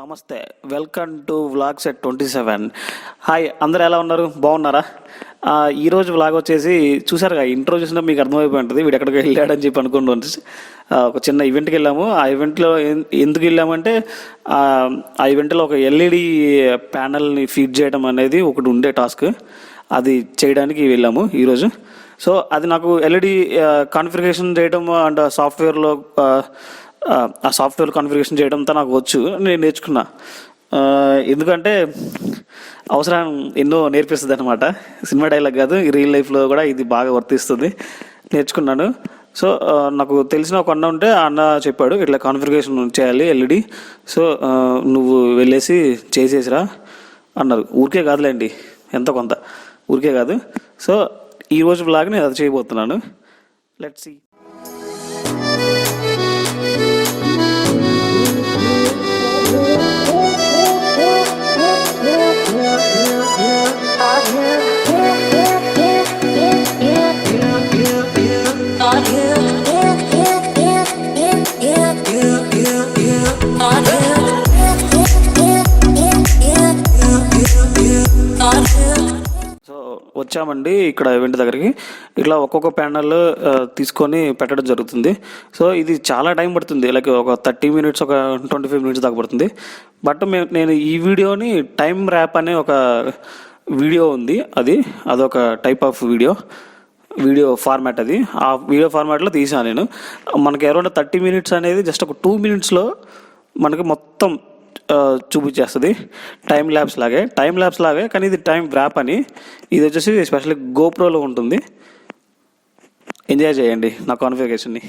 నమస్తే, welcome to vlogs at 27. Hi, అందరూ ఎలా ఉన్నారు? బాగున్నారా? ఈరోజు వ్లాగ్ వచ్చేసి చూసారుగా, ఇంట్రో చూసినా మీకు అర్థమైపోయి ఉంటుంది వీడు ఎక్కడికి వెళ్ళాడని చెప్పి అనుకుంటూ. ఒక చిన్న ఈవెంట్కి వెళ్ళాము. ఆ ఈవెంట్లో ఎందుకు వెళ్ళామంటే ఆ ఈవెంట్లో ఒక ఎల్ఈడి ప్యానల్ని ఫీడ్ చేయడం అనేది ఒకటి ఉండే టాస్క్, అది చేయడానికి వెళ్ళాము ఈరోజు. సో అది నాకు ఎల్ఈడి కాన్ఫిగరేషన్ చేయడం అండ్ సాఫ్ట్వేర్లో ఆ సాఫ్ట్వేర్ కాన్ఫిగరేషన్ చేయడంతో నాకు వచ్చు, నేను నేర్చుకున్నా. ఎందుకంటే అవసరం ఎన్నో నేర్పిస్తుంది అనమాట. సినిమా డైలాగ్ కాదు, ఈ రియల్ లైఫ్లో కూడా ఇది బాగా వర్తిస్తుంది. నేర్చుకున్నాను. సో నాకు తెలిసిన ఒక అన్న ఉంటే ఆ అన్న చెప్పాడు, ఇట్లా కాన్ఫిగరేషన్ చేయాలి ఎల్ఈడి, సో నువ్వు వెళ్ళేసి చేసేసిరా అన్నారు. ఊరికే కాదులేండి, ఎంతో కొంత ఊరికే కాదు. సో ఈరోజు బ్లాగ్ నేను అది చేయబోతున్నాను. Let's see. వచ్చామండి ఇక్కడ ఈవెంట్ దగ్గరికి. ఇట్లా ఒక్కొక్క ప్యానల్ తీసుకొని పెట్టడం జరుగుతుంది. సో ఇది చాలా టైం పడుతుంది, లైక్ ఒక 30 మినిట్స్, ఒక 25 మినిట్స్ దాకా పడుతుంది. బట్ నేను ఈ వీడియోని టైం ర్యాప్ అనే ఒక వీడియో ఉంది, అదొక టైప్ ఆఫ్ వీడియో ఫార్మాట్. అది ఆ వీడియో ఫార్మాట్లో తీసాను నేను. మనకి అరౌండ్ 30 మినిట్స్ అనేది జస్ట్ ఒక 2 మినిట్స్లో మనకి మొత్తం చూపించేస్తుంది. టైం ల్యాబ్స్ లాగే కానీ ఇది టైం ర్యాప్ అని. ఇది వచ్చేసి స్పెషల్లీ గోప్రోలో ఉంటుంది. ఎంజాయ్ చేయండి నా కాన్ఫిగరేషన్ని.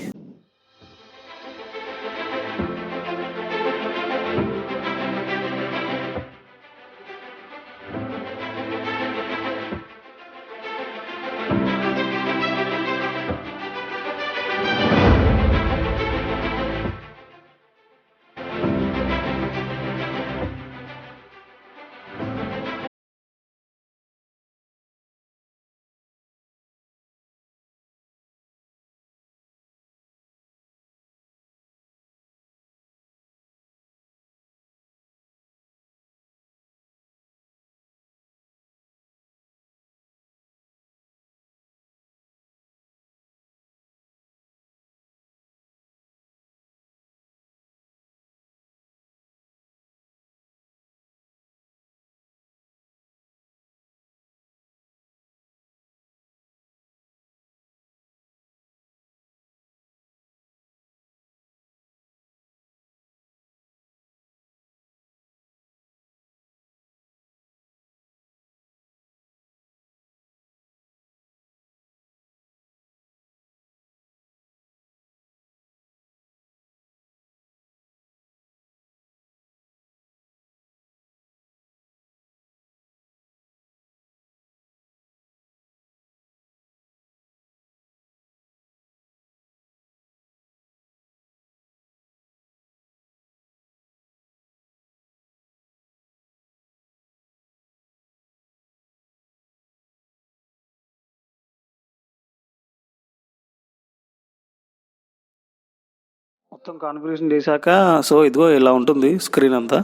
మొత్తం కాన్ఫిగరేషన్ చేశాక సో ఇదిగో ఇలా ఉంటుంది స్క్రీన్ అంతా.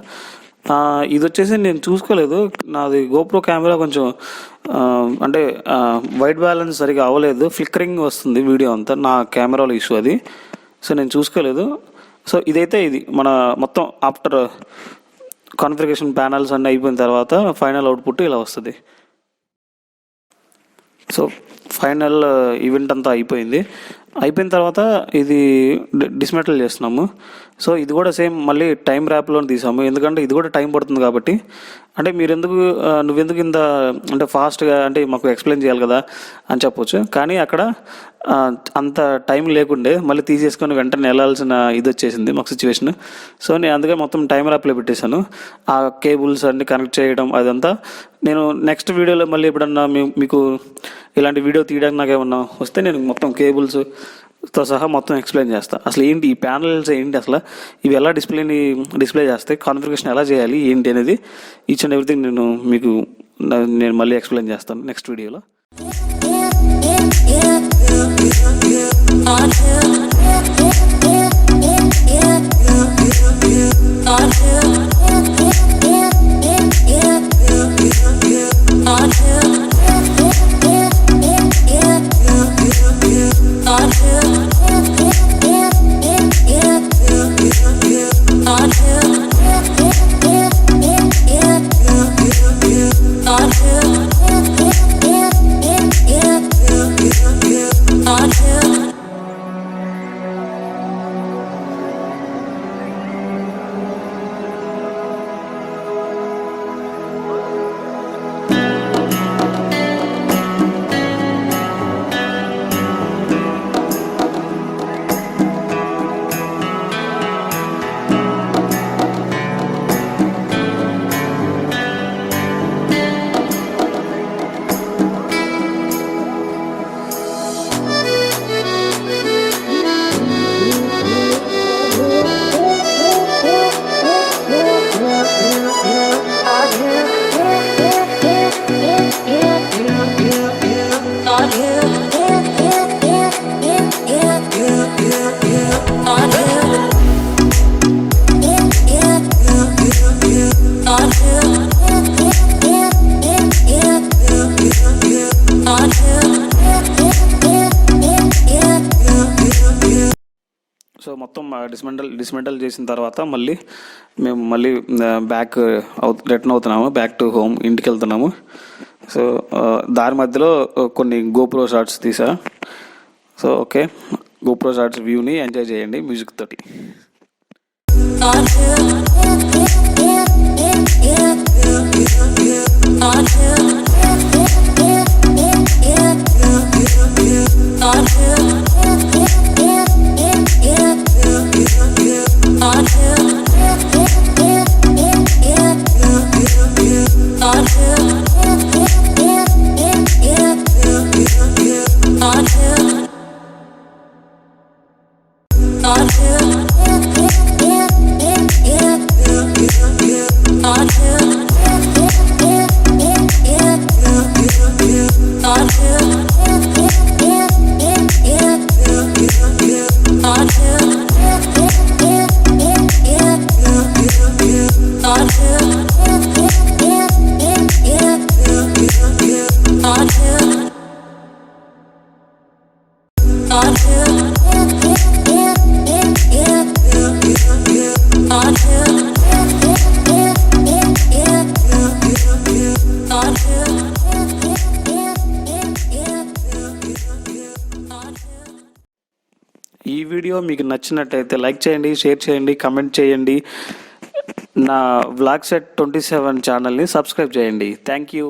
ఇది వచ్చేసి నేను చూసుకోలేదు, నాది గోప్రో కెమెరా కొంచెం అంటే వైట్ బ్యాలెన్స్ సరిగా అవ్వలేదు, ఫ్లిక్కరింగ్ వస్తుంది వీడియో అంతా, నా కెమెరాలో ఇష్యూ అది. సో నేను చూసుకోలేదు. సో ఇది మన మొత్తం ఆఫ్టర్ కాన్ఫిగరేషన్ ప్యానల్స్ అన్నీ అయిపోయిన తర్వాత ఫైనల్ అవుట్పుట్ ఇలా వస్తుంది. సో ఫైనల్ ఈవెంట్ అంతా అయిపోయిన తర్వాత ఇది డిస్మెటల్ చేస్తున్నాము. సో ఇది కూడా సేమ్ మళ్ళీ టైం ర్యాప్లో తీసాము, ఎందుకంటే ఇది కూడా టైం పడుతుంది కాబట్టి. అంటే నువ్వెందుకు ఇంత అంటే ఫాస్ట్గా అంటే మాకు ఎక్స్ప్లెయిన్ చేయాలి కదా అని చెప్పొచ్చు, కానీ అక్కడ అంత టైం లేకుండే మళ్ళీ తీసేసుకొని వెంటనే వెళ్ళాల్సిన ఇది వచ్చేసింది మాకు సిచ్యువేషన్. సో నేను అందుకే మొత్తం టైం ర్యాప్లో పెట్టేశాను. ఆ కేబుల్స్ అన్ని కనెక్ట్ చేయడం అదంతా నేను నెక్స్ట్ వీడియోలో మళ్ళీ ఎప్పుడన్నా మీకు ఇలాంటి వీడియో తీయడానికి నాకేమన్నా వస్తే నేను మొత్తం కేబుల్స్తో సహా మొత్తం ఎక్స్ప్లెయిన్ చేస్తాను. అసలు ఏంటి ఈ ప్యానల్స్ ఏంటి, అసలు ఇవి ఎలా డిస్ప్లే చేస్తాయి, కాన్ఫిగరేషన్ ఎలా చేయాలి ఏంటి అనేది ఈచ్ అండ్ ఎవ్రీథింగ్ నేను మళ్ళీ ఎక్స్ప్లెయిన్ చేస్తాను నెక్స్ట్ వీడియోలో. సో మొత్తం డిస్మెంటల్ చేసిన తర్వాత మేము మళ్ళీ బ్యాక్ రిటర్న్ అవుతున్నాము, బ్యాక్ టు హోమ్, ఇంటికి వెళ్తున్నాము. సో దారి మధ్యలో కొన్ని గోప్రో షాట్స్ తీసా. సో ఓకే, గోప్రో షాట్స్ వ్యూని ఎంజాయ్ చేయండి మ్యూజిక్ తోటి. ఈ వీడియో మీకు నచ్చినట్టయితే లైక్ చేయండి, షేర్ చేయండి, కమెంట్ చేయండి. నా వ్లాగ్స్ ఎట్ 27 ఛానల్ని సబ్స్క్రైబ్ చేయండి. Thank you.